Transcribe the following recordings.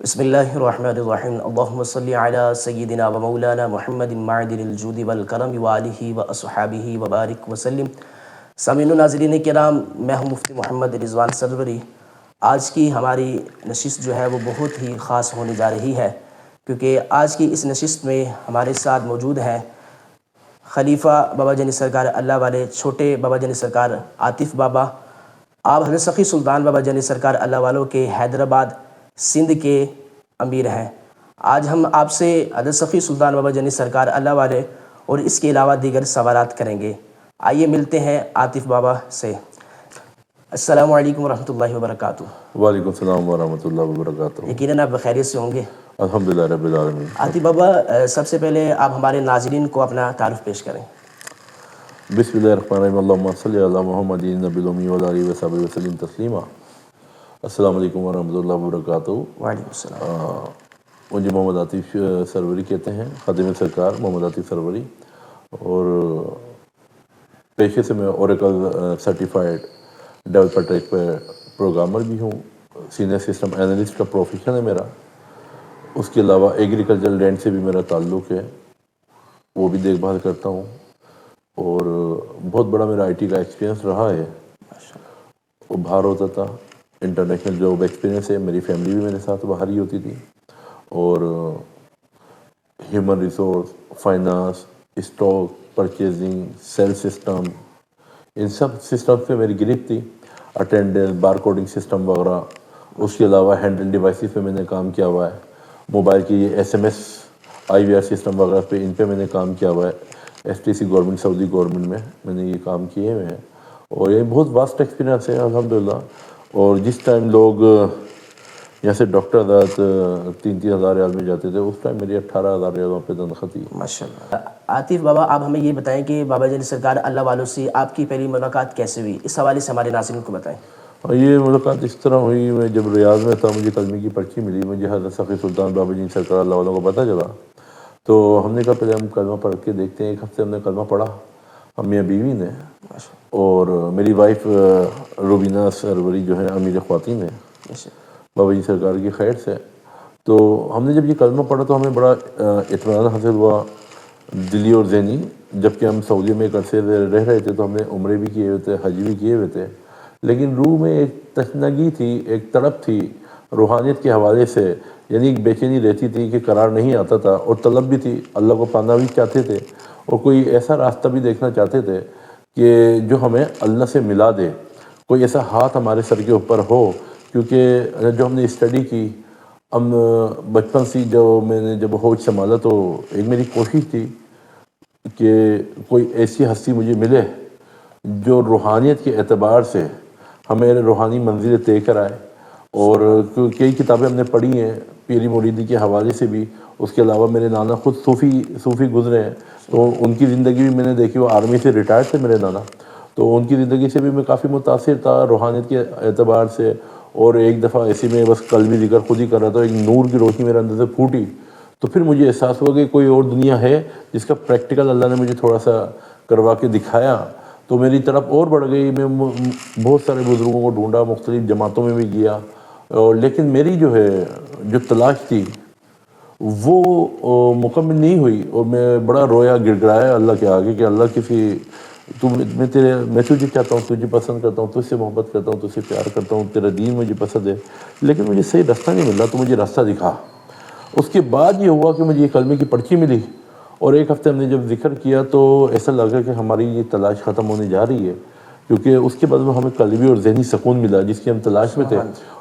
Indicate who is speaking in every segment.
Speaker 1: بسم اللہ الرحمن الرحیم اللہم صلی علی سیدنا و مولانا محمد معدن الجود والکرم وآلہ واصحابہ وبارک وسلم۔ سامعین و ناظرین کرام، میں ہوں مفتی محمد رضوان سروری۔ آج کی ہماری نشست جو ہے وہ بہت ہی خاص ہونے جا رہی ہے، کیونکہ آج کی اس نشست میں ہمارے ساتھ موجود ہیں خلیفہ بابا جانی سرکار اللہ والے چھوٹے بابا جانی سرکار عاطف بابا۔ آپ حضرت سخی سلطان بابا جانی سرکار اللہ والوں کے حیدرآباد سندھ کے امیر ہیں۔ آج ہم آپ سے حضرت سخی سلطان بابا جانی سرکار اللہ والے اور اس کے علاوہ دیگر سوالات کریں گے۔ آئیے ملتے ہیں عاطف بابا سے۔ السلام علیکم ورحمۃ اللہ وبرکاتہ۔
Speaker 2: وعلیکم السلام ورحمۃ اللہ وبرکاتہ۔
Speaker 1: یقیناً آپ بخیریت سے ہوں گے۔
Speaker 2: الحمدللہ رب العالمین۔
Speaker 1: عاطف بابا، سب سے پہلے آپ ہمارے ناظرین کو اپنا تعارف پیش کریں۔
Speaker 2: بسم اللہ الرحمن الرحیم، اللہم صلی علی محمد نبی الامی وعلی آلہ وصحبہ وسلم تسلیما۔ السلام علیکم ورحمۃ اللہ وبرکاتہ۔
Speaker 1: وعلیکم السلام۔
Speaker 2: مجھے محمد عاطف سروری کہتے ہیں، خادم سرکار محمد عاطف سروری، اور پیشے سے میں اوریکل سرٹیفائڈ ڈیولپر ٹیک پہ پروگرامر بھی ہوں۔ سینئر سسٹم اینالسٹ کا پروفیشن ہے میرا۔ اس کے علاوہ ایگریکلچر لینڈ سے بھی میرا تعلق ہے، وہ بھی دیکھ بھال کرتا ہوں، اور بہت بڑا میرا آئی ٹی کا ایکسپیرینس رہا ہے۔ وہ باہر ہوتا تھا، انٹرنیشنل جاب ایکسپیرینس ہے، میری فیملی بھی میرے ساتھ باہر ہی ہوتی تھی، اور human resource, finance, stock, purchasing, sale system, ان سب سسٹم پہ میری گرفت تھی۔ اٹینڈنس، بار کوڈنگ سسٹم وغیرہ۔ اس کے علاوہ ہینڈل ڈیوائسز پہ میں نے کام کیا ہوا ہے، موبائل کی S M S I V R system وغیرہ پہ، ان پہ میں نے کام کیا ہوا ہے۔ ایس ٹی سی گورنمنٹ، سعودی گورنمنٹ میں نے یہ کام کیے ہوئے ہیں، اور یہ بہت واسٹ ایکسپیرینس ہے الحمدللہ۔ اور جس ٹائم لوگ یہاں سے ڈاکٹر حضرات 3-3 ہزار ریال میں جاتے تھے، اس ٹائم میری 18,000 ریال وہاں پہ تنخواہ تھی۔
Speaker 1: ماشاءاللہ۔ عاطف بابا، آپ ہمیں یہ بتائیں کہ بابا جانی سرکار اللہ والوں سے آپ کی پہلی ملاقات کیسے ہوئی؟ اس حوالے سے ہمارے ناظرین کو بتائیں۔
Speaker 2: یہ ملاقات اس طرح ہوئی، میں جب ریاض میں تھا، مجھے کلمے کی پرچی ملی، مجھے حضرت سخی سلطان بابا جانی سرکار اللہ والوں کو پتہ چلا، تو ہم نے کہا پہلے ہم کلمہ پڑھ کے دیکھتے ہیں۔ ایک ہفتے ہم نے کلمہ پڑھا، ہم میاں بیوی نے، اور میری وائف روبینہ سروری جو ہے امیر خواتین ہے بابا جی سرکار کی خیر سے۔ تو ہم نے جب یہ کلمہ پڑھا تو ہمیں بڑا اطمینان حاصل ہوا، دلی اور ذہنی۔ جبکہ ہم سعودی میں ایک عرصے رہ رہے تھے، تو ہم نے عمرے بھی کیے ہوئے تھے، حج بھی کیے ہوئے تھے، لیکن روح میں ایک تشنگی تھی، ایک تڑپ تھی روحانیت کے حوالے سے، یعنی ایک بے چینی رہتی تھی کہ قرار نہیں آتا تھا، اور طلب بھی تھی، اللہ کو پانا بھی چاہتے تھے، اور کوئی ایسا راستہ بھی دیکھنا چاہتے تھے کہ جو ہمیں اللہ سے ملا دے، کوئی ایسا ہاتھ ہمارے سر کے اوپر ہو۔ کیونکہ جو ہم نے اسٹڈی کی، ہم بچپن سے میں نے جب ہوش سنبھالا، تو ایک میری کوشش تھی کہ کوئی ایسی ہستی مجھے ملے جو روحانیت کے اعتبار سے ہمیں روحانی منزل طے کرائے۔ اور کئی کتابیں ہم نے پڑھی ہیں پیری مریدی کے حوالے سے بھی، اس کے علاوہ میرے نانا خود صوفی گزرے ہیں، تو ان کی زندگی بھی میں نے دیکھی، وہ آرمی سے ریٹائرڈ تھے میرے نانا، تو ان کی زندگی سے بھی میں کافی متاثر تھا روحانیت کے اعتبار سے۔ اور ایک دفعہ ایسی میں بس کل بھی ذکر خود ہی کر رہا تھا، ایک نور کی روشنی میرے اندر سے پھوٹی، تو پھر مجھے احساس ہوا کہ کوئی اور دنیا ہے جس کا پریکٹیکل اللہ نے مجھے تھوڑا سا کروا کے دکھایا، تو میری طرف اور بڑھ گئی۔ میں بہت سارے بزرگوں کو ڈھونڈا، مختلف جماعتوں میں بھی گیا، لیکن میری جو تلاش تھی وہ مکمل نہیں ہوئی، اور میں بڑا رویا، گڑ گڑایا اللہ کے آگے کہ اللہ میں تجھے چاہتا ہوں، تجھے پسند کرتا ہوں، تجھ سے محبت کرتا ہوں، تجھ سے پیار کرتا ہوں، تیرا دین مجھے پسند ہے، لیکن مجھے صحیح راستہ نہیں مل رہا، تو مجھے راستہ دکھا۔ اس کے بعد یہ ہوا کہ مجھے یہ کلمے کی پرچی ملی، اور ایک ہفتے ہم نے جب ذکر کیا تو ایسا لگا کہ ہماری یہ تلاش ختم ہونے جا رہی ہے، کیونکہ اس کے بعد میں ہمیں قلبی اور ذہنی سکون ملا جس کی ہم تلاش میں تھے۔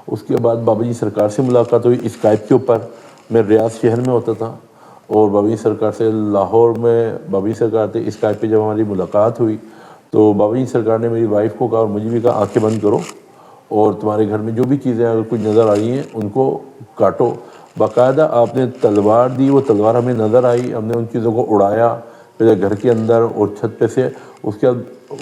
Speaker 2: اس کے بعد بابا جی سرکار سے ملاقات ہوئی اسکائپ کے اوپر، میں ریاض شہر میں ہوتا تھا، اور بابا جی سرکار سے لاہور میں بابا جی سرکار تھے۔ اسکائپ پہ جب ہماری ملاقات ہوئی تو بابا جی سرکار نے میری وائف کو کہا اور مجھے بھی کہا، آنکھیں بند کرو، اور تمہارے گھر میں جو بھی چیزیں اگر کچھ نظر آئی ہیں ان کو کاٹو۔ باقاعدہ آپ نے تلوار دی، وہ تلوار ہمیں نظر آئی، ہم نے ان چیزوں کو اڑایا، پہلے گھر کے اندر اور چھت پہ سے، اس کے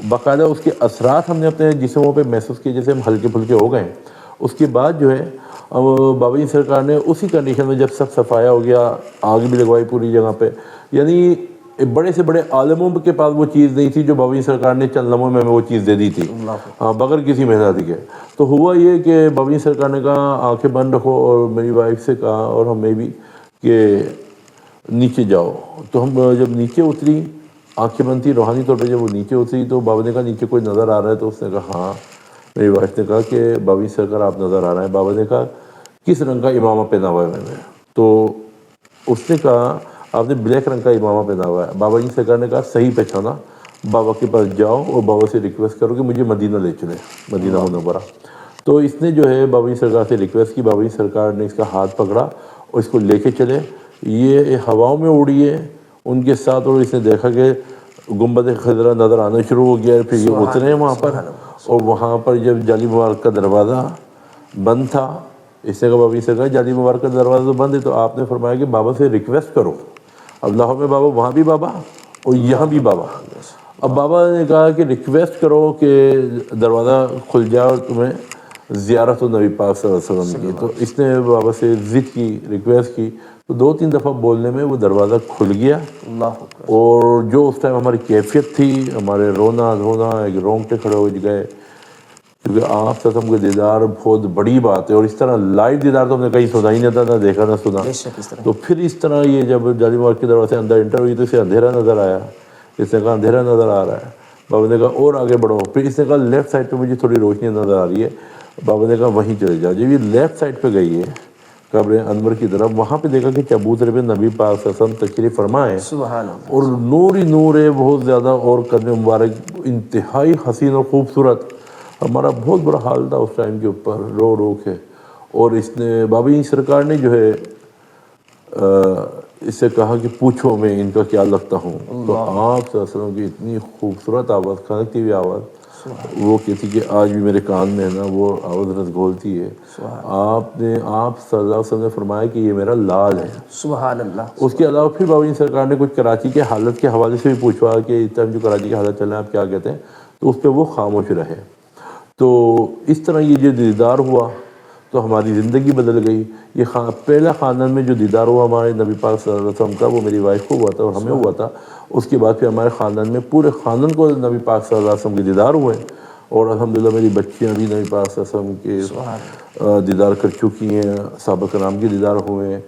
Speaker 2: باقاعدہ اس کے اثرات ہم نے اپنے جسموں پہ محسوس کیے، جیسے ہم ہلکے پھلکے ہو گئے۔ اس کے بعد جو ہے بابا جی سرکار نے اسی کنڈیشن میں جب سب صفایا ہو گیا، آگ بھی لگوائی پوری جگہ پہ، یعنی بڑے سے بڑے عالموں کے پاس وہ چیز نہیں تھی جو بابا جی سرکار نے چند لمحوں میں ہمیں وہ چیز دے دی تھی، ہاں، بغیر کسی محنت کے۔ تو ہوا یہ کہ بابا جی سرکار نے کہا آنکھیں بند رکھو، اور میری وائف سے کہا اور ہمیں بھی کہ نیچے جاؤ۔ تو ہم جب نیچے اتری، آنکھیں بند تھی، روحانی طور پہ جب وہ نیچے اتری تو بابا نے کہا نیچے کوئی نظر آ رہا ہے؟ تو اس نے کہا ہاں۔ میری وائف نے کہا کہ بابا جی سرکار آپ نظر آ رہے ہیں۔ بابا نے کہا کس رنگ کا امامہ پہنا ہوا ہے میں نے؟ تو اس نے کہا آپ نے بلیک رنگ کا امامہ پہنا ہوا ہے۔ بابا جی سرکار نے کہا صحیح پہچانا، بابا کے پاس جاؤ اور بابا سے ریکویسٹ کرو کہ مجھے مدینہ لے چلیں، مدینہ منورہ۔ تو اس نے جو ہے بابا جی سرکار سے ریکویسٹ کی، بابا جی سرکار نے اس کا ہاتھ پکڑا اور اس کو لے کے چلے۔ یہ ہواؤں میں اڑی ہے ان کے ساتھ، اور اس نے دیکھا کہ گنبد خضرا نظر آنا شروع ہو گیا ہے۔ پھر یہ اترے وہاں پر، اور وہاں پر جب جالی مبارک کا دروازہ بند تھا، اس نے کہا بابا جی سے کہا جالی مبارک کا دروازہ تو بند ہے، تو آپ نے فرمایا کہ بابا سے ریکویسٹ کرو۔ اب لاہور میں بابا، وہاں بھی بابا اور یہاں بھی بابا۔ اب بابا نے کہا کہ ریکویسٹ کرو کہ دروازہ کھل جائے اور تمہیں زیارت ہو نبی پاک صلی اللہ علیہ وسلم کی۔ تو اس نے بابا سے ضد کی، ریکویسٹ کی، تو 2-3 دفعہ بولنے میں وہ دروازہ کھل گیا۔ اور جو اس ٹائم ہماری کیفیت تھی، ہمارے رونا دھونا ایک رونگٹے کھڑے ہو گئے، کیونکہ آپ سے ہم کے دیدار بہت بڑی بات ہے، اور اس طرح لائیو دیدار تو ہم نے کہیں سنا ہی نہیں تھا، نہ دیکھا نہ سنا۔ تو پھر اس طرح یہ جب جالی مبارک کے دروازے اندر انٹر ہوئی تو اسے اندھیرا نظر آیا۔ اس نے کہا اندھیرا نظر آ رہا ہے۔ بابا نے کہا اور آگے بڑھو۔ پھر اس نے کہا لیفٹ سائڈ پہ مجھے تھوڑی روشنی نظر آ رہی ہے۔ بابا نے کہا وہیں چلے جاؤ۔ جب یہ لیفٹ سائڈ پہ گئی ہے قبر انور کی طرف، وہاں پہ دیکھا کہ چبوترے پہ نبی پاک صلی اللہ علیہ وسلم تشریف فرما ہے، اور نور ہی نور ہے بہت زیادہ، اور قدم مبارک انتہائی حسین اور خوبصورت۔ ہمارا بہت برا حال تھا اس ٹائم کے اوپر، رو رو کے۔ اور اس نے بابا جی سرکار نے جو ہے اس سے کہا کہ پوچھو میں ان کا کیا لگتا ہوں۔ تو آپ صلی اللہ علیہ وسلم کی اتنی خوبصورت آواز، کھنکتی ہوئی آواز، وہ کہتی کہ آج بھی میرے کان میں ہے نا وہ آواز رسگولتی ہے۔ آپ صلی اللہ علیہ وسلم نے فرمایا کہ یہ میرا لال ہے۔
Speaker 1: سبحان اللہ۔
Speaker 2: اس کے علاوہ پھر بابا جی سرکار نے کچھ کراچی کے حالت کے حوالے سے بھی پوچھا کہ اس ٹائم جو کراچی کی حالت چل رہا ہے آپ کیا کہتے ہیں، تو اس پہ وہ خاموش رہے۔ تو اس طرح یہ جو دیدار ہوا تو ہماری زندگی بدل گئی۔ یہ پہلا خاندان میں جو دیدار ہوا ہمارے نبی پاک صلی اللہ علیہ وسلم کا، وہ میری وائف کو ہوا تھا اور ہمیں ہوا تھا۔ اس کے بعد پھر ہمارے خاندان میں پورے خاندان کو نبی پاک صلی اللہ علیہ وسلم کے دیدار ہوئے، اور الحمدللہ میری بچیاں بھی نبی پاک صلی اللہ علیہ وسلم کے دیدار کر چکی ہیں، صحابہ کرام کے دیدار ہوئے ہیں،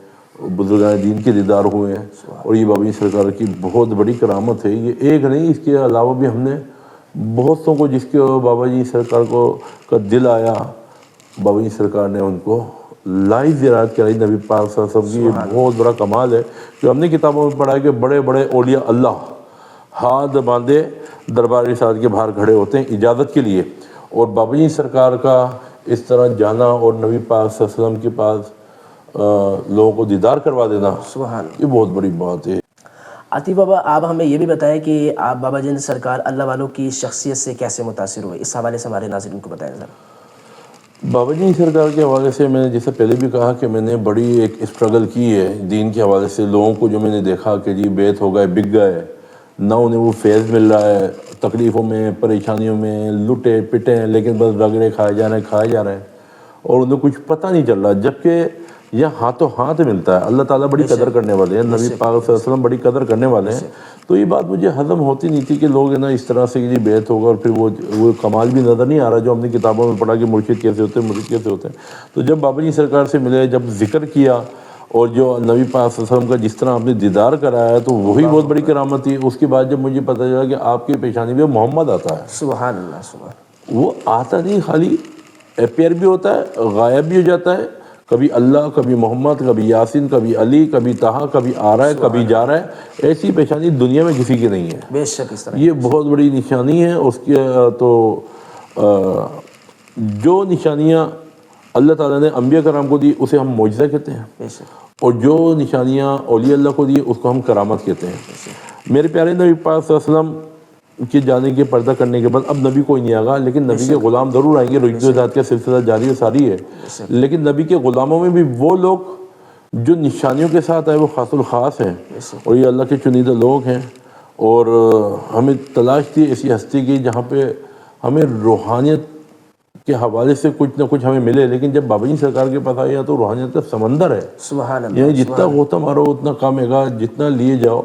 Speaker 2: بزرگان دین کے دیدار ہوئے ہیں، اور یہ بابا جی سرکار کی بہت بڑی کرامت ہے۔ یہ ایک نہیں، اس کے علاوہ بھی ہم نے بہتوں کو جس کے بابا جی سرکار کا دل آیا، بابا جی سرکار نے ان کو لائیو زیارت کرائی نبی پاک صلی اللہ علیہ وسلم کی۔ یہ بہت بڑا کمال ہے جو ہم نے کتابوں میں پڑھا ہے کہ بڑے بڑے اولیاء اللہ ہاتھ باندھے دربار رسالت کے باہر کھڑے ہوتے ہیں اجازت کے لیے، اور بابا جی سرکار کا اس طرح جانا اور نبی پاک صلی اللہ علیہ وسلم کے پاس لوگوں کو دیدار کروا دینا، یہ بہت بڑی بات ہے۔
Speaker 1: عاطف بابا، آپ ہمیں یہ بھی بتائیں کہ آپ بابا جی سرکار اللہ والوں کی شخصیت سے کیسے متاثر ہوئے، اس حوالے سے ہمارے ناظرین کو بتائیں ذرا۔
Speaker 2: بابا جی سرکار کے حوالے سے میں نے جیسے پہلے بھی کہا کہ میں نے بڑی ایک اسٹرگل کی ہے دین کے حوالے سے۔ لوگوں کو جو میں نے دیکھا کہ جی بیت ہو گئے، بک گئے، نہ انہیں وہ فیض مل رہا ہے، تکلیفوں میں پریشانیوں میں لٹے پٹے ہیں، لیکن بس رگڑے کھائے جا رہے ہیں، اور انہیں کچھ پتہ نہیں چل رہا، جبکہ یہ ہاتھوں ہاتھ ملتا ہے۔ اللہ تعالیٰ بڑی قدر کرنے والے ہیں، نبی پاک صلی اللہ علیہ وسلم بڑی قدر کرنے والے ہیں۔ تو یہ بات مجھے ہضم ہوتی نہیں تھی کہ لوگ نا اس طرح سے یہ بیعت ہوگا، اور پھر وہ کمال بھی نظر نہیں آ رہا جو ہم نے کتابوں میں پڑھا کہ مرشد کیسے ہوتے ہیں، مرشد کیسے ہوتے ہیں۔ تو جب بابا جی سرکار سے ملے، جب ذکر کیا، اور جو نبی پاک صلی اللہ علیہ وسلم کا جس طرح آپ نے دیدار کرایا تو وہی بہت بڑی کرامت تھی۔ اس کے بعد جب مجھے پتہ چلا کہ آپ کی پیشانی میں محمد آتا ہے،
Speaker 1: سبحان اللہ، سبحان،
Speaker 2: وہ آتا نہیں، خالی اپیئر بھی ہوتا ہے، غائب بھی ہو جاتا ہے، کبھی اللہ، کبھی محمد، کبھی یاسین، کبھی علی، کبھی طہا، کبھی آ رہا ہے، کبھی جا رہا ہے۔ ایسی پیشانی دنیا میں کسی کی نہیں ہے،
Speaker 1: بے شک اس طرح
Speaker 2: یہ بہت بڑی نشانی ہے اس کی۔ تو جو نشانیاں اللہ تعالیٰ نے انبیاء کرام کو دی اسے ہم معجزہ کہتے ہیں،
Speaker 1: بے شک،
Speaker 2: اور جو نشانیاں اولیاء اللہ کو دی اس کو ہم کرامت کہتے ہیں۔ میرے پیارے نبی پاک صلی اللہ علیہ وسلم کے جانے کے پردہ کرنے کے بعد اب نبی کوئی نہیں آگا، لیکن نبی کے غلام ضرور آئیں گے۔ رشد و ذات کا سلسلہ جاری و ساری ہے، لیکن نبی کے غلاموں میں بھی وہ لوگ جو نشانیوں کے ساتھ آئے وہ خاص الخاص ہیں، اور یہ اللہ کے چنیدہ لوگ ہیں۔ اور ہمیں تلاش تھی ایسی ہستی کی جہاں پہ ہمیں روحانیت کے حوالے سے کچھ نہ کچھ ہمیں ملے، لیکن جب بابا جی سرکار کے پاس آیا تو روحانیت کا سمندر ہے.
Speaker 1: سبحان اللہ.
Speaker 2: یعنی جتنا غوطہ مارو اتنا کم ہے گا، جتنا لیے جاؤ.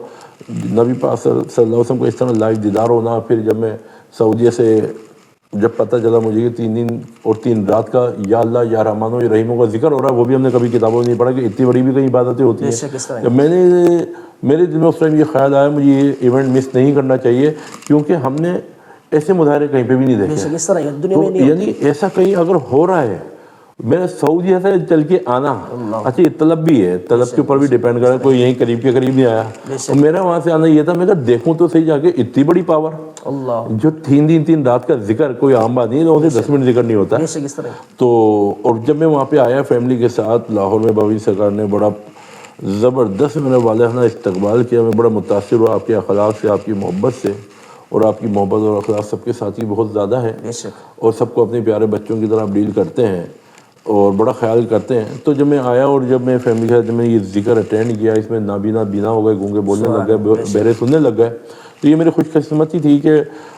Speaker 2: نبی پاک صلی اللہ علیہ وسلم کو اس طرح لائیو دیدار ہونا. پھر جب میں سعودیہ سے جب پتہ چلا مجھے کہ 3 دن اور 3 رات کا یا اللہ یا رحمان و یا رحیم کا ذکر ہو رہا ہے، وہ بھی ہم نے کبھی کتابوں میں نہیں پڑھا کہ اتنی بڑی بھی کئی عبادتیں ہوتی ہیں. جب میں نے میرے دل میں اس ٹائم یہ خیال آیا مجھے یہ ایونٹ مس نہیں کرنا چاہیے، کیونکہ ہم نے ایسے مظاہرے کہیں پہ بھی نہیں دیکھے. یعنی ایسا کہیں اگر ہو رہا ہے، میرا سعودیہ سے چل کے آنا، اچھا یہ طلب بھی ہے، طلب کے اوپر بھی ڈیپینڈ کر رہا ہے، کوئی یہیں قریب کے قریب نہیں آیا. اور میرا وہاں سے آنا یہ تھا، میں کہا دیکھوں تو صحیح جا کے اتنی بڑی پاور جو 3 دن 3 رات کا ذکر کوئی عام بات نہیں، لوگوں سے 10 منٹ ذکر نہیں ہوتا. تو اور جب میں وہاں پہ آیا فیملی کے ساتھ لاہور میں، بابا جی سرکار نے بڑا زبردست میرے والدہ استقبال کیا. میں بڑا متاثر ہوا آپ کے اخلاق سے، آپ کی محبت سے. اور آپ کی محبت اور اخلاق سب کے ساتھ ہی بہت زیادہ ہے، اور سب کو اپنے پیارے بچوں کی طرح آپ ڈیل کرتے ہیں اور بڑا خیال کرتے ہیں. تو جب میں آیا اور جب میں فیملی کے ساتھ میں یہ ذکر اٹینڈ کیا، اس میں نابینا بینا ہو گئے، گونگے بولنے لگ گئے، بہرے سننے لگ گئے. تو یہ میری خوش قسمتی تھی کہ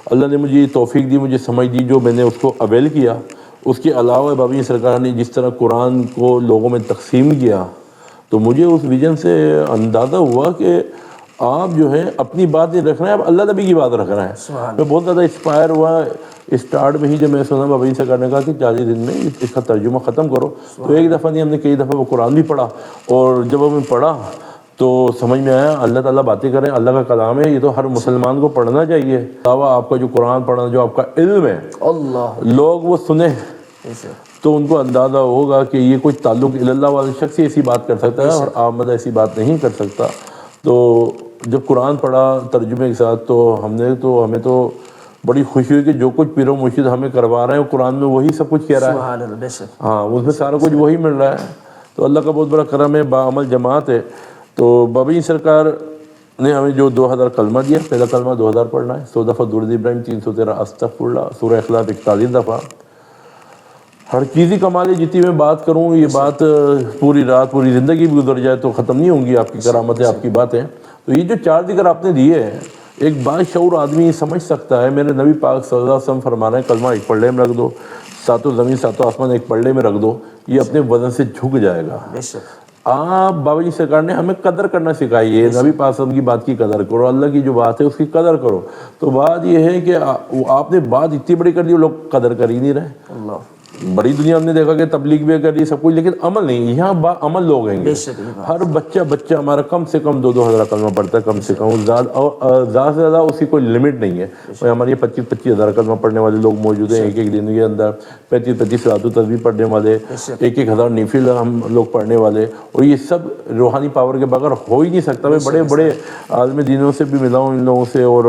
Speaker 2: اللہ نے مجھے توفیق دی، مجھے سمجھ دی، جو میں نے اس کو اویل کیا. اس کے علاوہ بابا جی سرکار نے جس طرح قرآن کو لوگوں میں تقسیم کیا، تو مجھے اس ویژن سے اندازہ ہوا کہ آپ جو ہے اپنی بات نہیں رکھ رہے ہیں، آپ اللہ نبی کی بات رکھ رہے ہیں. میں بہت زیادہ انسپائر ہوا. اسٹارٹ میں ہی جب میں سنا بابا جی سرکار نے کہا کہ 40 دن میں اس کا ترجمہ ختم کرو، تو ایک دفعہ نہیں، ہم نے کئی دفعہ وہ قرآن بھی پڑھا. اور جب ہمیں پڑھا تو سمجھ میں آیا اللہ تعالیٰ باتیں کریں، اللہ کا کلام ہے، یہ تو ہر مسلمان کو پڑھنا چاہیے. علاوہ آپ کا جو قرآن پڑھنا، جو آپ کا علم ہے، لوگ وہ سنیں تو ان کو اندازہ ہوگا کہ یہ کوئی تعلق اللہ والے شخص ہی ایسی بات کر سکتا ہے، اور عامہ ایسی بات نہیں کر سکتا. تو جب قرآن پڑھا ترجمے کے ساتھ تو ہمیں تو بڑی خوشی ہوئی کہ جو کچھ پیر و مرشد ہمیں کروا رہے ہیں قرآن میں وہی سب کچھ کہہ رہا ہے. ہاں، اس میں سارا کچھ وہی مل رہا ہے. تو اللہ کا بہت بڑا کرم ہے، باعمل جماعت ہے. تو بابا جی سرکار نے ہمیں جو 2000 کلمہ دیا، پہلا کلمہ 2000 پڑھنا ہے، 100 دفعہ درود ابراہیم، 313 استغفر اللہ، سورہ اخلاص 41 دفعہ. ہر چیز ہی کمال ہے. جتنی میں بات کروں یہ بات پوری رات پوری زندگی بھی گزر جائے تو ختم نہیں ہوں گی. آپ کی کرامتیں، آپ کی باتیں. تو یہ جو 4 ذکر آپ نے دیے ہیں، ایک باشعور آدمی سمجھ سکتا ہے. میرے نبی پاک صلی اللہ علیہ وسلم فرما رہے ہیں کلمہ ایک پلڑے میں رکھ دو، 7 زمین 7 آسمان ایک پلڑے میں رکھ دو، یہ اپنے وزن سے جھک جائے گا. آپ بابا جی سرکار نے ہمیں قدر کرنا سکھائی ہے. نبی پاک صلی اللہ علیہ وسلم کی بات کی قدر کرو، اللہ کی جو بات ہے اس کی قدر کرو. تو بات یہ ہے کہ آپ نے بات اتنی بڑی کر دی، لوگ قدر کر ہی نہیں رہے. بڑی دنیا ہم نے دیکھا کہ تبلیغ بھی کر لی سب کچھ، لیکن عمل نہیں. یہاں با عمل لوگ ہیں گے. ہر بچہ ہمارا کم سے کم 2 ہزار کلمہ پڑھتا ہے، کم سے کم. زیادہ سے زیادہ اس کی کوئی لمٹ نہیں ہے. ہمارے 25 ہزار کلمہ پڑھنے والے لوگ موجود ہیں ایک دن کے اندر. 35 صلاۃ و تسبیح پڑھنے والے، 1,000 نفل ہم لوگ پڑھنے والے. اور یہ سب روحانی پاور کے بغیر ہو ہی نہیں سکتا. میں بڑے بڑے عالم دینوں سے بھی ملا ہوں ان لوگوں سے، اور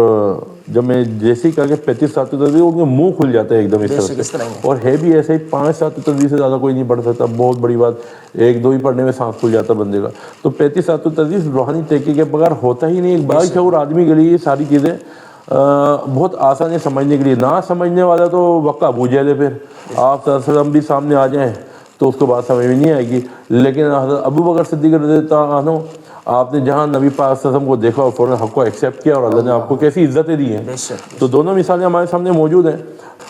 Speaker 2: جب میں جیسے ہی کہا کہ 35 صلاۃ و تسبیح، ان کے منہ کھل جاتا ہے ایک دم اس طرح. اور ہے بھی ایسے ہی 5 صلاۃ و تسبیح سے زیادہ کوئی نہیں پڑھ سکتا. بہت بڑی بات، 1-2 ہی پڑھنے میں سانس کھل جاتا بندے کا. تو 35 صلاۃ و تسبیح روحانی تحقیق کے بغیر ہوتا ہی نہیں. ایک باشعور آدمی کے لیے یہ ساری چیزیں بہت آسان ہے سمجھنے کے لیے. نہ سمجھنے والا تو وقع ابو جہل ہے. پھر آپ صلی اللہ علیہ وسلم بھی سامنے آ جائیں تو اس کو بات سمجھ میں نہیں آئے گی. لیکن حضرت ابو بکر صدیق رضی اللہ عنہ، آپ نے جہاں نبی پاک صلی اللہ علیہ وسلم کو دیکھا اور فوراً حق کو ایکسیپٹ کیا، اور اللہ نے آپ کو کیسی عزتیں دی ہیں. تو دونوں مثالیں ہمارے سامنے موجود ہیں.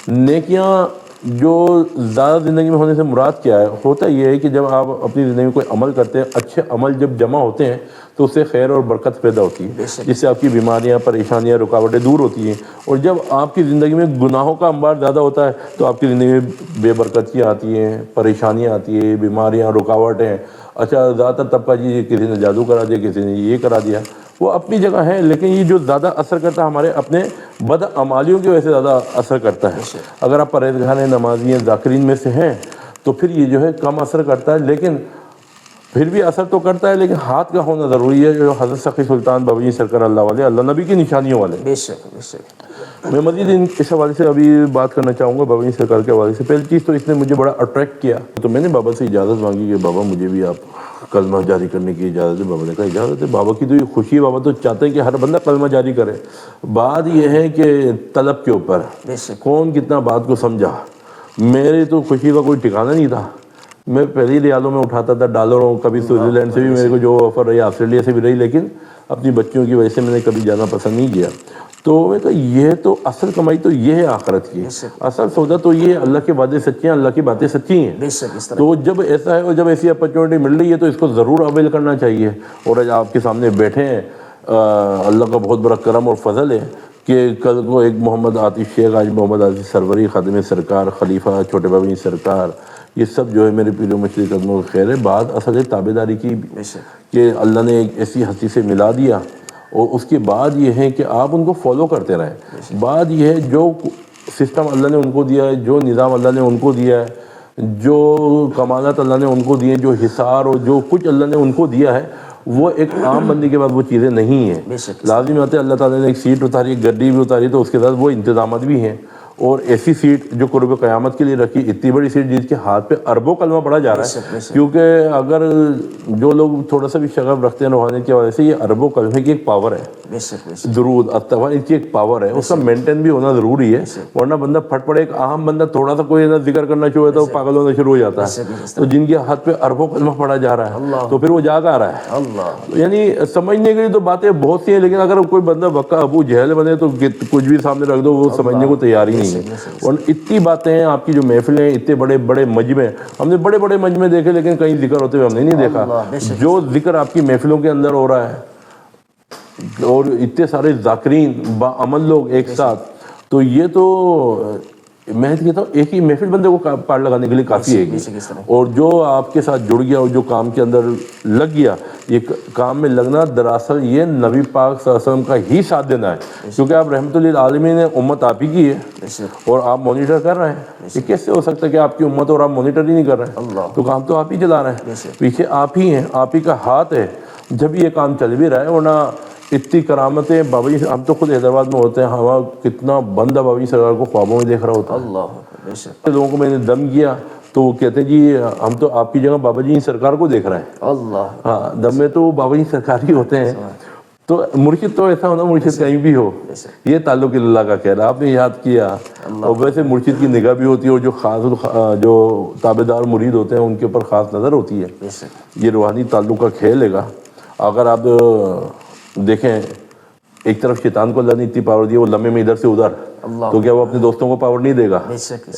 Speaker 2: نیکیاں جو زیادہ زندگی میں ہونے سے مراد کیا ہے، ہوتا یہ ہے کہ جب آپ اپنی زندگی میں کوئی عمل کرتے ہیں، اچھے عمل جب جمع ہوتے ہیں تو اس سے خیر اور برکت پیدا ہوتی ہے، جس سے آپ کی بیماریاں، پریشانیاں، رکاوٹیں دور ہوتی ہیں. اور جب آپ کی زندگی میں گناہوں کا انبار زیادہ ہوتا ہے تو آپ کی زندگی میں بے برکتیاں آتی ہیں، پریشانیاں آتی ہیں، بیماریاں، رکاوٹیں. اچھا، زیادہ تر طبقہ جی کسی نے جادو کرا دیا، کسی نے یہ کرا دیا، وہ اپنی جگہ ہے. لیکن یہ جو زیادہ اثر کرتا ہے ہمارے اپنے بدعمالیوں کی وجہ سے زیادہ اثر کرتا ہے. اگر آپ پرہیزگار ہیں، نمازی ہیں، ذاکرین میں سے ہیں تو پھر یہ جو ہے کم اثر کرتا ہے. لیکن پھر بھی اثر تو کرتا ہے، لیکن ہاتھ کا ہونا ضروری ہے. جو حضرت سخی سلطان بابا جی سرکار اللہ والے، اللہ نبی کی نشانیوں والے.
Speaker 1: بے شک بے شک.
Speaker 2: میں مزید اس حوالے سے ابھی بات کرنا چاہوں گا بابا جی سرکار کے حوالے سے. پہلی چیز تو اس نے مجھے بڑا اٹریکٹ کیا، تو میں نے بابا سے اجازت مانگی کہ بابا مجھے بھی آپ کلمہ جاری کرنے کی اجازت ہے. بابا نے کہا اجازت ہے. بابا کی تو یہ خوشی ہے، بابا تو چاہتے ہیں کہ ہر بندہ کلمہ جاری کرے. بات یہ ہے کہ طلب کے اوپر کون کتنا بات کو سمجھا. میری تو خوشی کا کوئی ٹھکانا نہیں تھا. میں پہلے ریالوں میں اٹھاتا تھا، ڈالروں، کبھی سوئٹزرلینڈ سے بھی میرے کو جو آفر رہی، آسٹریلیا سے بھی رہی، لیکن اپنی بچیوں کی وجہ سے میں نے کبھی جانا پسند نہیں کیا. تو میں کہا یہ تو اصل کمائی تو یہ ہے آخرت کی, اصل سودا تو یہ ہے, اللہ کے وعدے سچے ہیں, اللہ کی باتیں سچی ہیں. تو جب ایسا ہے اور جب ایسی اپرچونیٹی مل رہی ہے تو اس کو ضرور اویل کرنا چاہیے. اور آج آپ کے سامنے بیٹھے ہیں, اللہ کا بہت بڑا کرم اور فضل ہے کہ کل کو ایک محمد عاطف شیخ, آج محمد عاطف سروری, خادم سرکار, خلیفہ چھوٹے بابا جی سرکار, یہ سب جو ہے میرے پیرو مشری قدموں کا خیر ہے. بعد اصل ہے تابع داری کی کہ اللہ نے ایک ایسی ہستی سے ملا دیا, اور اس کے بعد یہ ہے کہ آپ ان کو فالو کرتے رہیں. بعد یہ ہے جو سسٹم اللہ نے ان کو دیا ہے, جو نظام اللہ نے ان کو دیا ہے, جو کمالات اللہ نے ان کو دیے, جو حصار اور جو کچھ اللہ نے ان کو دیا ہے, وہ ایک عام بندی کے بعد وہ چیزیں نہیں ہیں. لازمی بات ہے اللہ تعالیٰ نے ایک سیٹ اتاری, گڈی بھی اتاری, تو اس کے ساتھ وہ انتظامات بھی ہیں. اور ایسی سیٹ جو قرب قیامت کے لیے رکھی, اتنی بڑی سیٹ جس کے ہاتھ پہ اربوں کلمہ پڑھا جا رہا ہے. کیونکہ اگر جو لوگ تھوڑا سا بھی شغف رکھتے ہیں روحانیت کی وجہ سے, یہ اربوں کلمے کی ایک پاور ہے, درود استغفار اس کی ایک پاور ہے, اس کا مینٹین بھی ہونا ضروری ہے. ورنہ بندہ پھٹ پڑے, ایک عام بندہ تھوڑا سا کوئی ذکر کرنا چاہے تو پاگل ہونا شروع ہو جاتا ہے. تو جن کے ہاتھ پہ اربوں کلمہ پڑھا جا رہا ہے تو پھر وہ یاد آ رہا ہے. یعنی سمجھنے کے لیے تو باتیں بہت سی ہیں, لیکن اگر کوئی بندہ وقع ابو جہل بنے تو کچھ بھی سامنے رکھ دو وہ سمجھنے کو تیار ہی نہیں. اور اتنی باتیں ہیں آپ کی جو محفلیں, اتنے بڑے بڑے مجمع, ہم نے بڑے بڑے مجمع دیکھے لیکن کہیں ذکر ہوتے ہوئے ہم نے نہیں دیکھا. جو ذکر آپ کی محفلوں کے اندر ہو رہا ہے اور اتنے سارے ذاکرین باعمل لوگ ایک ساتھ, تو یہ تو میں کہتا ہوں ایک ہی محفل بندے کو پار لگانے کے لیے کافی ہے. اور جو آپ کے ساتھ جڑ گیا اور جو کام کے اندر لگ گیا, یہ کام میں لگنا دراصل یہ نبی پاک صلی اللہ علیہ وسلم کا ہی ساتھ دینا ہے. کیونکہ آپ رحمت للعالمین نے امت آپ ہی کی ہے اور آپ مانیٹر کر رہے ہیں. یہ کیسے ہو سکتا ہے کہ آپ کی امت اور آپ مانیٹر ہی نہیں کر رہے ہیں؟ تو کام تو آپ ہی چلا رہے ہیں, پیچھے آپ ہی ہیں, آپ ہی کا ہاتھ ہے جب یہ کام چل بھی رہا ہے. ورنہ اتنی کرامتیں بابا جی, ہم تو خود حیدرآباد میں ہوتے ہیں, ہوا کتنا بندہ بابا جی سرکار کو خوابوں میں دیکھ رہا ہوتا ہے. لوگوں کو میں نے دم کیا تو وہ کہتے ہیں جی ہم تو آپ کی جگہ بابا جی سرکار کو دیکھ رہے ہیں. ہاں, دم میں تو بابا جی سرکار ہی ہوتے ہیں. تو مرشد تو ایسا ہونا, مرشد کہیں بھی ہو, یہ تعلق اللہ کا کہہ رہا آپ نے یاد کیا. اور ویسے مرشد کی نگاہ بھی ہوتی ہے, اور جو خاص جو تابع دار مرید ہوتے ہیں ان کے اوپر خاص نظر ہوتی ہے. یہ روحانی تعلق کا کھیل ہے گا. اگر آپ دیکھیں ایک طرف شیطان کو اللہ نے اتنی پاور دی, وہ لمحے میں ادھر سے ادھر, تو کیا وہ اپنے دوستوں کو پاور نہیں دے گا؟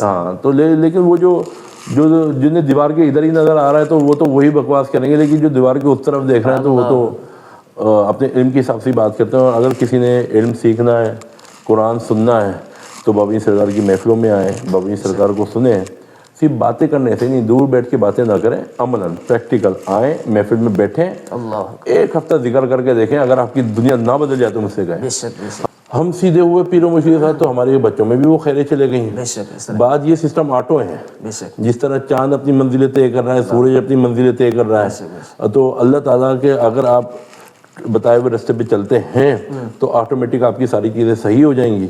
Speaker 2: ہاں, تو لیکن وہ جو جنہیں دیوار کے ادھر ہی نظر آ رہا ہے تو وہ تو وہی بکواس کریں گے, لیکن جو دیوار کے اس طرف دیکھ رہے ہیں تو وہ تو اپنے علم کے حساب سے بات کرتے ہیں. اور اگر کسی نے علم سیکھنا ہے, قرآن سننا ہے, تو بابا جی سرکار کی محفلوں میں آئیں, بابا جی سرکار کو سنیں. صرف باتیں کرنے سے نہیں, دور بیٹھ کے باتیں نہ کریں, عملاً پریکٹیکل آئیں, محفل میں بیٹھیں, ایک ہفتہ ذکر کر کے دیکھیں. اگر آپ کی دنیا نہ بدل جائے تو مجھ سے کہیں. ہم سیدھے ہوئے پیروں مشیر صاحب تو ہمارے بچوں میں بھی وہ خیریں چلے گئی ہیں. بعد یہ سسٹم آٹو ہے, جس طرح چاند اپنی منزلیں طے کر رہا ہے, سورج اپنی منزلیں طے کر رہا ہے, تو اللہ تعالیٰ کے اگر آپ بتائے ہوئے راستے پہ چلتے ہیں تو آٹومیٹک آپ کی ساری چیزیں صحیح ہو جائیں گی.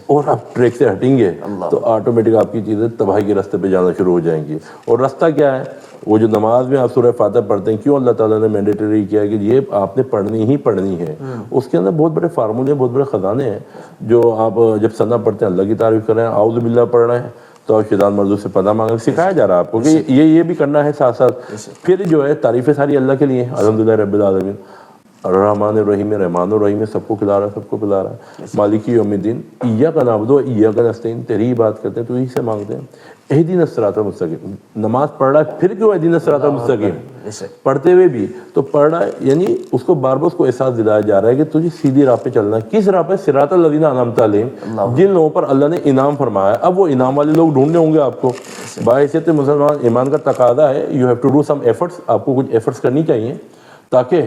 Speaker 2: اور آپ ٹریک سے ہٹیں گے تو آٹومیٹک آپ کی چیزیں تباہی کے راستے پہ جانا شروع ہو جائیں گی. اور راستہ کیا ہے؟ وہ جو نماز میں آپ سورہ فاتحہ پڑھتے ہیں, کیوں اللہ تعالیٰ نے مینڈیٹری کیا ہے کہ یہ آپ نے پڑھنی ہی پڑھنی ہے. اس کے اندر بہت بڑے فارمولے, بہت بڑے خزانے ہیں. جو آپ جب ثنا پڑھتے ہیں اللہ کی تعریف کر رہے ہیں, اعوذ باللہ پڑھ رہے ہیں, تو شیطان مردوں سے پناہ مانگنا سکھایا جا رہا ہے آپ کو کہ یہ بھی کرنا ہے ساتھ ساتھ. پھر جو ہے تعریفیں ساری اللہ کے لیے, الحمدللہ رب العالمین, الرحمن الرحیم, رحمان الرحیم, سب کو کھلا رہا ہے, سب کو پلا رہا ہے, مالک یوم الدین, ایاک نعبد و ایاک نستعین, تیری ہی بات کرتے ہیں, تو ہی سے مانگتے ہیں. اہدینا الصراط المستقیم, نماز پڑھ رہا ہے, پھر کیوں اہدینا الصراط المستقیم پڑھتے ہوئے بھی تو پڑھ رہا ہے, یعنی اس کو بار بار اس کو احساس دلایا جا رہا ہے کہ تجھے سیدھی راہ پہ چلنا ہے. کس راہ پہ؟ صراط الذین انعمت علیہم, جن لوگوں پر اللہ نے انعام فرمایا. اب وہ انعام والے لوگ ڈھونڈنے ہوں گے آپ کو. باحیثیت مسلمان ایمان کا تقاضا ہے, you have to do some efforts, آپ کو کچھ ایفرٹس کرنی چاہیے تاکہ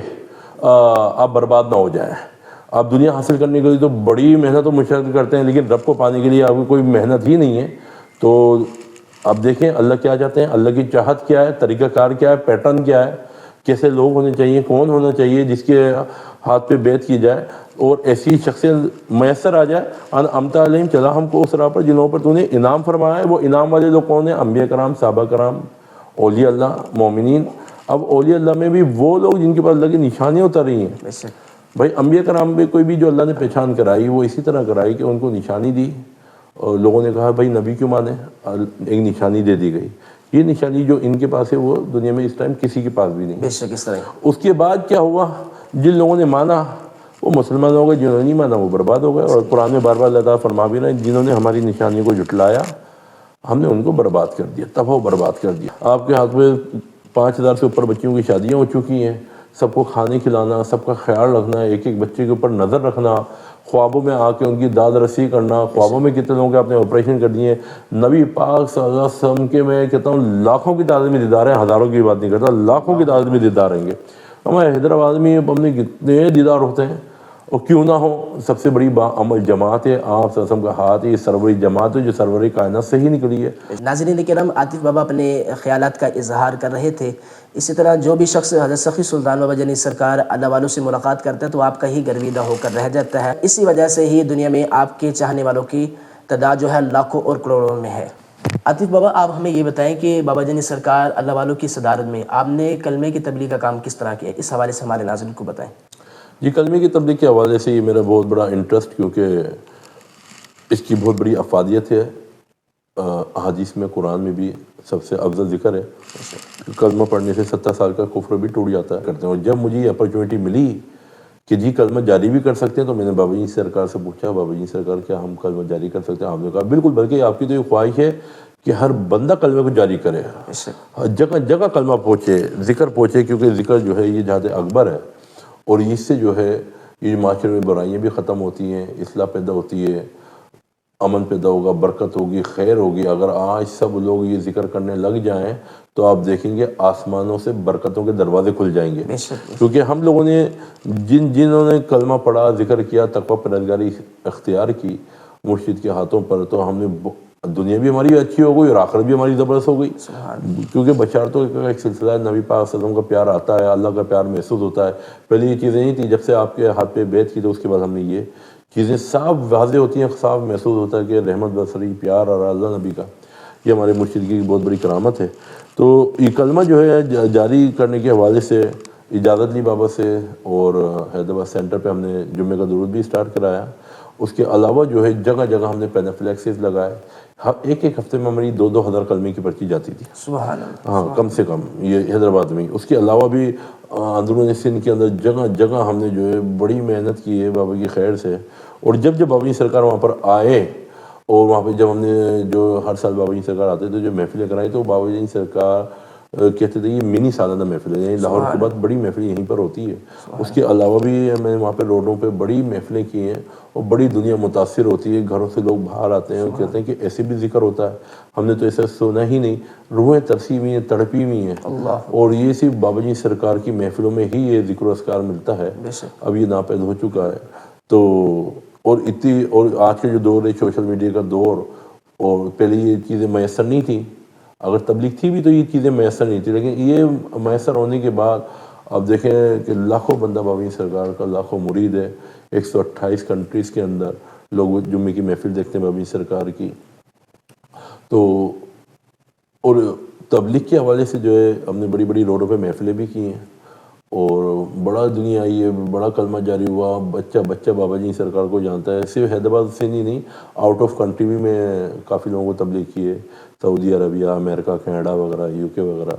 Speaker 2: آپ برباد نہ ہو جائیں. آپ دنیا حاصل کرنے کے لیے تو بڑی محنت و مشقت کرتے ہیں, لیکن رب کو پانے کے لیے آپ کو کوئی محنت ہی نہیں ہے. تو آپ دیکھیں اللہ کیا چاہتے ہیں, اللہ کی چاہت کیا ہے, طریقہ کار کیا ہے, پیٹرن کیا ہے, کیسے لوگ ہونے چاہیے, کون ہونا چاہیے جس کے ہاتھ پہ بیعت کی جائے اور ایسی شخصیت میسر آ جائے. انعمت علیہم, چلا ہم کو اس راہ پر جنہوں پر تو نے انعام فرمایا ہے. وہ انعام والے لوگ کون ہیں؟ انبیاء کرام, صحابہ کرام, اولیاء اللہ, مومنین. اب اولیاء اللہ میں بھی وہ لوگ جن کے پاس اللہ کی نشانیاں اتر رہی ہیں. بھائی انبیاء کرام میں کوئی بھی جو اللہ نے پہچان کرائی وہ اسی طرح کرائی کہ ان کو نشانی دی, اور لوگوں نے کہا بھائی نبی کیوں مانے, ایک نشانی دے دی گئی. یہ نشانی جو ان کے پاس ہے وہ دنیا میں اس ٹائم کسی کے پاس بھی نہیں. اس کے بعد کیا ہوا جن لوگوں نے مانا وہ مسلمان ہو گئے، جنہوں نے نہیں مانا وہ برباد ہو گئے. اور قرآن میں بار بار اللہ تعالیٰ فرما بھی رہے ہیں جنہوں نے ہماری نشانی کو جھٹلایا ہم نے ان کو برباد کر دیا، تباہ و برباد کر دیا. آپ کے ہاتھ میں 5,000 سے اوپر بچیوں کی شادیاں ہو چکی ہیں، سب کو کھانے کھلانا، سب کا خیال رکھنا، ایک ایک بچے کے اوپر نظر رکھنا، خوابوں میں آ کے ان کی داد رسی کرنا. خوابوں میں کتنے لوگوں کے آپ نے آپریشن کر دیے. نبی پاک صلی اللہ علیہ وسلم کے میں کہتا ہوں لاکھوں کی تعداد میں دیدار ہیں، ہزاروں کی بات نہیں کرتا، لاکھوں کی تعداد میں دیدار رہیں گے. ہمارے حیدرآباد میں ہم نے کتنے دیدار ہوتے ہیں، اور کیوں نہ ہو. سب سے بڑی عمل جماعت ہے، آپ صلی اللہ علیہ وسلم کا ہاتھ ہے، یہ سروری جماعت ہے جو سرور کائنات سے ہی نکلی ہے.
Speaker 1: ناظرین کرام، عاطف بابا اپنے خیالات کا اظہار کر رہے تھے. اسی طرح جو بھی شخص حضرت سخی سلطان بابا جنید سرکار اللہ والوں سے ملاقات کرتا ہے تو آپ کا ہی گرویدہ ہو کر رہ جاتا ہے. اسی وجہ سے ہی دنیا میں آپ کے چاہنے والوں کی تعداد جو ہے لاکھوں اور کروڑوں میں ہے. عاطف بابا، آپ ہمیں یہ بتائیں کہ بابا جنید سرکار اللہ والوں کی صدارت میں آپ نے کلمے کی تبلیغ کا کام کس طرح کیا، اس حوالے سے ہمارے ناظرین کو بتائیں.
Speaker 2: جی، کلمے کی تبلیغ کے حوالے سے یہ میرا بہت بڑا انٹرسٹ، کیونکہ اس کی بہت بڑی افادیت ہے. احادیث میں قرآن میں بھی سب سے افضل ذکر ہے. کلمہ پڑھنے سے 70 سال کا کفر بھی ٹوٹ جاتا ہے کرتے ہیں. اور جب مجھے یہ اپرچونیٹی ملی کہ جی کلمہ جاری بھی کر سکتے ہیں تو میں نے بابا جی سرکار سے پوچھا، بابا جی سرکار کیا ہم کلمہ جاری کر سکتے ہیں؟ آپ نے کہا بالکل، بلکہ آپ کی تو یہ خواہش ہے کہ ہر بندہ کلمے کو جاری کرے، جگہ جگہ کلمہ پہنچے، ذکر پہنچے، کیونکہ ذکر جو ہے یہ جہاد اکبر ہے. اور اس سے جو ہے یہ معاشرے میں برائیاں بھی ختم ہوتی ہیں، اصلاح پیدا ہوتی ہے، امن پیدا ہوگا، برکت ہوگی، خیر ہوگی. اگر آج سب لوگ یہ ذکر کرنے لگ جائیں تو آپ دیکھیں گے آسمانوں سے برکتوں کے دروازے کھل جائیں گے. کیونکہ ہم لوگوں نے جنہوں نے کلمہ پڑھا، ذکر کیا، تقویٰ پرہیزگاری اختیار کی مرشد کے ہاتھوں پر، تو ہم نے دنیا بھی ہماری اچھی ہو گئی اور آخرت بھی ہماری زبردست ہو گئی. کیونکہ بشارتوں کا ایک سلسلہ ہے، نبی پاک صلی اللہ علیہ وسلم کا پیار آتا ہے، اللہ کا پیار محسوس ہوتا ہے. پہلے یہ چیزیں نہیں تھیں، جب سے آپ کے ہاتھ پہ بیعت کی تو اس کے بعد ہم نے یہ چیزیں صاف واضح ہوتی ہیں، صاف محسوس ہوتا ہے کہ رحمت بصری پیار اور اللہ نبی کا یہ ہمارے مرشد کی بہت بڑی کرامت ہے. تو یہ کلمہ جو ہے جاری کرنے کے حوالے سے اجازت لی بابا سے، اور حیدرآباد سینٹر پہ ہم نے جمعہ کا درود بھی سٹارٹ کرایا. اس کے علاوہ جو ہے جگہ جگہ ہم نے پینافلیکسز لگائے. ایک ایک ہفتے میں ہماری 2-2 ہزار کلمے کی پرچی جاتی تھی.
Speaker 1: سبحان اللہ.
Speaker 2: ہاں، کم سے کم یہ حیدرآباد میں. اس کے علاوہ بھی اندرون سندھ کے اندر جگہ جگہ ہم نے جو ہے بڑی محنت کی ہے بابا کی خیر سے. اور جب بابا جی سرکار وہاں پر آئے، اور وہاں پہ جب ہم نے جو ہر سال بابا جی سرکار آتے تھے جو محفلیں کرائی، تو بابا جی سرکار کہتے تھے یہ منی سالانہ محفل ہے، یعنی لاہور کے بعد بڑی محفل یہیں پر ہوتی ہے. اس کے علاوہ بھی میں نے وہاں پہ روڈوں پہ بڑی محفلیں کی ہیں، اور بڑی دنیا متاثر ہوتی ہے. گھروں سے لوگ باہر آتے ہیں اور کہتے ہیں کہ ایسے بھی ذکر ہوتا ہے، ہم نے تو ایسا سنا ہی نہیں. روحیں ترسی ہوئی ہیں، تڑپی ہوئی ہیں. اور یہ صرف بابا جی سرکار کی محفلوں میں ہی یہ ذکر و اذکار ملتا ہے. اب یہ ناپید ہو چکا ہے. تو اور آج کے جو دور ہے سوشل میڈیا کا دور، اور پہلے یہ چیزیں میسر نہیں تھیں. اگر تبلیغ تھی بھی تو یہ چیزیں میسر نہیں تھیں، لیکن یہ میسر ہونے کے بعد اب دیکھیں کہ لاکھوں بندہ بابا جی سرکار کا، لاکھوں مرید ہے. 128 کنٹریز کے اندر لوگ جمعے کی محفل دیکھتے ہیں بابا جی سرکار کی. تو اور تبلیغ کے حوالے سے جو ہے ہم نے بڑی بڑی روڈوں پہ محفلیں بھی کی ہیں، اور بڑا دنیا آئی ہے، بڑا کلمہ جاری ہوا. بچہ بابا جی سرکار کو جانتا ہے. صرف حیدرآباد سے نہیں، آؤٹ آف کنٹری بھی میں کافی لوگوں کو تبلیغ کی ہے، سعودی عربیہ، امریکہ، کینیڈا وغیرہ، UK وغیرہ.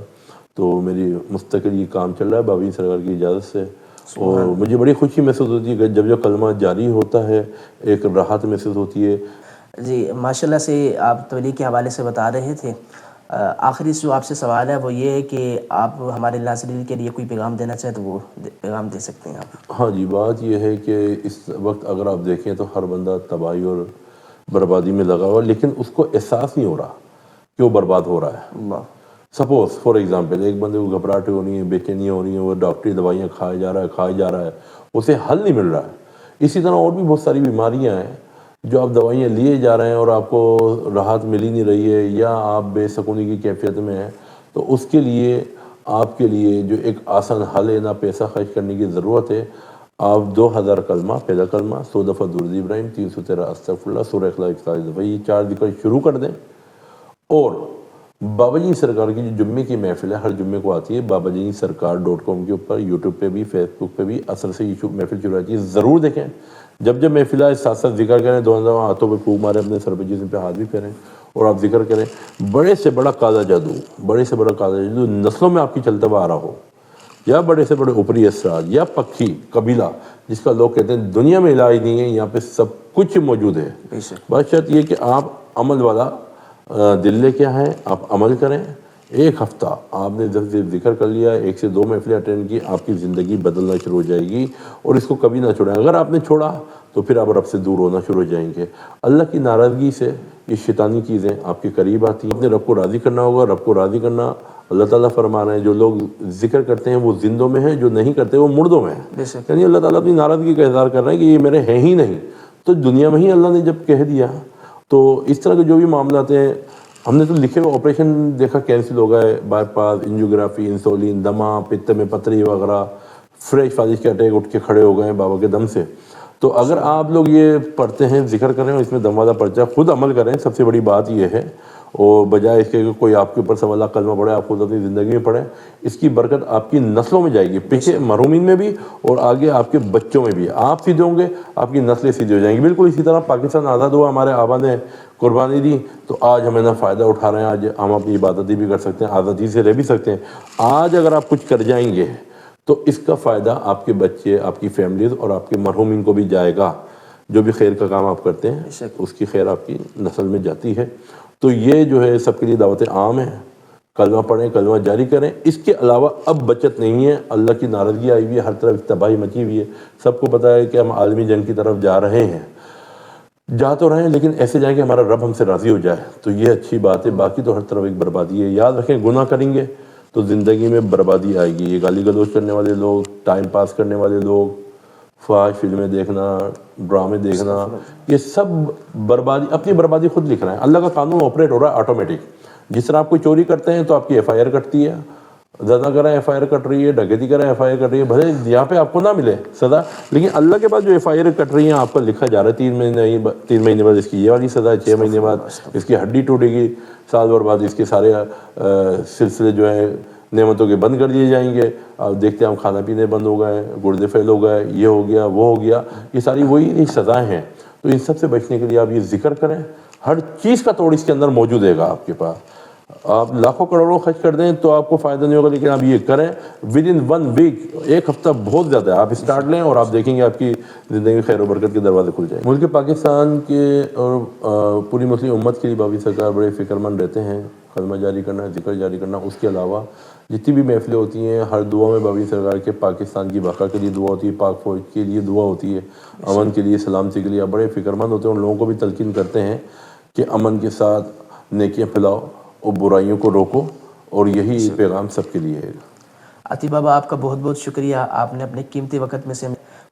Speaker 2: تو میری مستقل یہ کام چل رہا ہے بابا جی سرکار کی اجازت سے. اور مجھے بڑی خوشی محسوس ہوتی ہے کہ جب کلمہ جاری ہوتا ہے ایک راحت محسوس ہوتی ہے.
Speaker 1: جی ماشاءاللہ سے آپ تبلیغ کے حوالے سے بتا رہے تھے. آخری جو آپ سے سوال ہے وہ یہ ہے کہ آپ ہمارے ناظرین کے لیے کوئی پیغام دینا چاہیں تو وہ پیغام دے سکتے ہیں آپ.
Speaker 2: ہاں جی، بات یہ ہے کہ اس وقت اگر آپ دیکھیں تو ہر بندہ تباہی اور بربادی میں لگا ہوا، لیکن اس کو احساس نہیں ہو رہا کہ وہ برباد ہو رہا ہے. سپوز فار ایگزامپل ایک بندے کو گھبراہٹیں ہو رہی ہیں، بے چینیاں ہو رہی ہیں، وہ ڈاکٹری دوائیاں کھائے جا رہا ہے، اسے حل نہیں مل رہا ہے. اسی طرح اور بھی بہت ساری بیماریاں ہیں جو آپ دوائیاں لیے جا رہے ہیں اور آپ کو راحت مل ہی نہیں رہی ہے، یا آپ بے سکونی کی کیفیت میں ہیں. تو اس کے لیے آپ کے لیے جو ایک آسان حل ہے، نہ پیسہ خرچ کرنے کی ضرورت ہے. آپ 2000 کلمہ، پہلا کلمہ 100 دفعہ درود ابراہیم، 313 استغفراللہ، سورہ اخلاص 40 دفعہ، یہ 4 ذکر شروع کر دیں. اور بابا جی سرکار کی جو جمعے کی محفل ہے ہر جمعے کو آتی ہے، بابا جی سرکار.com کے اوپر، یوٹیوب پہ بھی، فیس بک پہ بھی اثر سے یہ محفل شروع آتی ہے. ضرور دیکھیں. جب محفل آئے ساتھ ساتھ ذکر کریں، 2 ہاتھوں پہ پھونک مارے، اپنے سر پہ جسم پہ ہاتھ بھی پھیریں اور آپ ذکر کریں. بڑے سے بڑا کالا جادو نسلوں میں آپ کی چلتا ہوا آ رہا ہو، یا بڑے سے بڑے اوپری اسرار یا پکھی قبیلہ جس کا لوگ کہتے ہیں دنیا میں علاج نہیں ہے، یہاں پہ سب کچھ موجود ہے. بات شرط یہ کہ آپ عمل والا دل لے کے آئیں، آپ عمل کریں. ایک ہفتہ آپ نے جب ذکر کر لیا، 1 سے 2 محفلیں اٹینڈ کی، آپ کی زندگی بدلنا شروع ہو جائے گی. اور اس کو کبھی نہ چھوڑیں. اگر آپ نے چھوڑا تو پھر آپ رب سے دور ہونا شروع ہو جائیں گے. اللہ کی ناراضگی سے یہ شیطانی چیزیں آپ کے قریب آتی ہیں. اپنے رب کو راضی کرنا ہوگا. رب کو راضی کرنا اللہ تعالیٰ فرما رہے ہیں جو لوگ ذکر کرتے ہیں وہ زندوں میں ہیں، جو نہیں کرتے وہ مردوں میں ہیں. یعنی اللہ تعالیٰ اپنی ناراضگی کا اظہار کر رہے ہیں کہ یہ میرے ہیں ہی نہیں. تو دنیا میں ہی اللہ نے جب کہہ دیا تو اس طرح کے جو بھی معاملات ہیں، ہم نے تو لکھے ہوئے آپریشن دیکھا کینسل ہو گئے، بائی پاس، انجیوگرافی، انسولین، دمہ، پتہ میں پتھری وغیرہ، فریش فالش کے اٹیک اٹھ کے کھڑے ہو گئے بابا کے دم سے. تو اگر آپ لوگ یہ پڑھتے ہیں، ذکر کریں اور اس میں دم والا پرچہ خود عمل کریں، سب سے بڑی بات یہ ہے. اور بجائے اس کے کہ کوئی آپ کے اوپر سوالہ کلمہ پڑھے، آپ خود اپنی زندگی میں پڑھیں، اس کی برکت آپ کی نسلوں میں جائے گی، پیچھے مرحومین میں بھی اور آگے آپ کے بچوں میں بھی. آپ سیدھے ہوں گے، آپ کی نسلیں سیدھی ہو جائیں گی. بالکل اسی طرح پاکستان آزاد ہوا، ہمارے آبا نے قربانی دی تو آج ہمیں نہ فائدہ اٹھا رہے ہیں. آج ہم اپنی عبادتیں بھی کر سکتے ہیں، آزادی سے رہ بھی سکتے ہیں. آج اگر آپ کچھ کر جائیں گے تو اس کا فائدہ آپ کے بچے، آپ کی فیملیز اور آپ کے مرحومین کو بھی جائے گا. جو بھی خیر کا کام آپ کرتے ہیں اس کی خیر آپ کی نسل میں جاتی ہے. تو یہ جو ہے سب کے لیے دعوت عام ہے. کلمہ پڑھیں، کلمہ جاری کریں. اس کے علاوہ اب بچت نہیں ہے. اللہ کی ناراضگی آئی ہوئی ہے، ہر طرف تباہی مچی ہوئی ہے. سب کو پتہ ہے کہ ہم عالمی جنگ کی طرف جا رہے ہیں. جا تو رہے ہیں لیکن ایسے جائیں کہ ہمارا رب ہم سے راضی ہو جائے. تو یہ اچھی بات ہے. باقی تو ہر طرف ایک بربادی ہے. یاد رکھیں گناہ کریں گے تو زندگی میں بربادی آئے گی. یہ گالی گلوچ کرنے والے لوگ، ٹائم پاس کرنے والے لوگ، فحش فلمیں دیکھنا، ڈرامے دیکھنا، یہ سب بربادی، اپنی بربادی خود لکھ رہے ہیں. اللہ کا قانون آپریٹ ہو رہا ہے آٹومیٹک. جس طرح آپ کوئی چوری کرتے ہیں تو آپ کی ایف آئی آر کٹتی ہے، زنا کریں ایف آئی آر کٹ رہی ہے، ڈکیتی کریں ایف آئی آر کٹ رہی ہے. بھلے یہاں پہ آپ کو نہ ملے سزا، لیکن اللہ کے پاس جو ایف آئی آر کٹ رہی ہیں آپ کا لکھا جا رہا ہے 3 مہینے بعد اس کی یہ والی سزا ہے، 6 مہینے بعد اس کی ہڈی ٹوٹے گی، سال بھر بعد اس کے سارے سلسلے جو ہیں نعمتوں کے بند کر دیے جائیں گے. آپ دیکھتے ہیں ہم کھانا پینے بند ہو گئے، گردے فیل ہو گئے، یہ ہو گیا وہ ہو گیا. یہ ساری وہی سزائیں ہیں. تو ان سب سے بچنے کے لیے آپ یہ ذکر کریں. ہر چیز کا توڑ اس کے اندر موجود ہے گا آپ کے پاس. آپ لاکھوں کروڑوں خرچ کر دیں تو آپ کو فائدہ نہیں ہوگا، لیکن آپ یہ کریں ود ان 1 ویک، 1 ہفتہ بہت زیادہ ہے. آپ اسٹارٹ لیں اور آپ دیکھیں گے آپ کی زندگی میں خیر و برکت کے دروازے کھل جائیں. ملک پاکستان کے اور پوری مسلم امت کے لیے بابی سرکار بڑے فکر مند رہتے ہیں. کلمہ جاری کرنا، ذکر جاری کرنا. اس کے علاوہ جتنی بھی محفلیں ہوتی ہیں ہر دعا میں بابی سرکار کے پاکستان کی بقا کے لیے دعا ہوتی ہے، پاک فوج کے لیے دعا ہوتی ہے، امن کے لیے، سلامتی کے لیے. بڑے فکر مند ہوتے ہیں. ان لوگوں کو بھی تلقین کرتے ہیں کہ امن کے ساتھ نیکیاں پھیلاؤ اور برائیوں کو روکو، اور یہی پیغام سب کے لیے ہے.
Speaker 1: عتیق بابا آپ کا بہت بہت شکریہ. آپ نے اپنے قیمتی وقت میں سے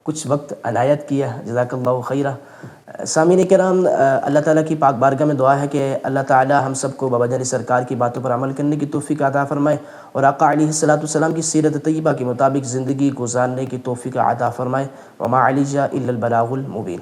Speaker 1: کچھ وقت عنایت کیا. جزاک اللہ خیرہ. سامعین کرام، اللہ تعالیٰ کی پاک بارگاہ میں دعا ہے کہ اللہ تعالیٰ ہم سب کو بابا جان سرکار کی باتوں پر عمل کرنے کی توفیق عطا فرمائے اور آقا علیہ السلام کی سیرت طیبہ کے مطابق زندگی گزارنے کی توفیق عطا فرمائے. وما علیہ الا البلاغ المبین.